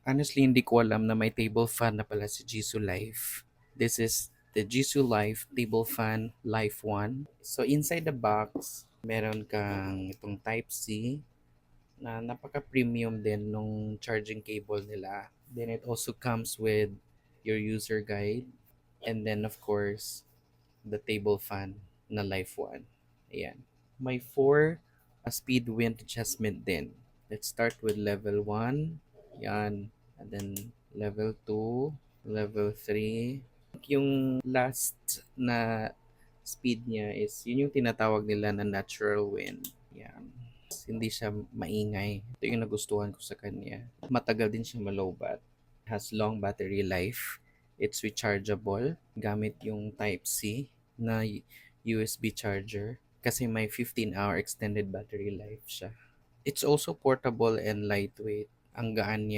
Honestly, hindi ko alam na may table fan na pala si Jisoo Life. This is the Jisoo Life table fan Life 1. So inside the box, meron kang itong Type C na napaka-premium din nung charging cable nila. Then it also comes with your user guide, and then of course, the table fan na Life 1. Ayan. May 4 speed wind adjustment din. Let's start with level 1. Yan. And then level 2, level 3. Yung last na speed niya is yun yung tinatawag nila na natural wind. Yan. Hindi siya maingay. Ito yung nagustuhan ko sa kanya. Matagal din siya malobat. Has long battery life. It's rechargeable gamit yung Type-C na USB charger kasi may 15-hour extended battery life siya. It's also portable and lightweight. Ang gaan niya.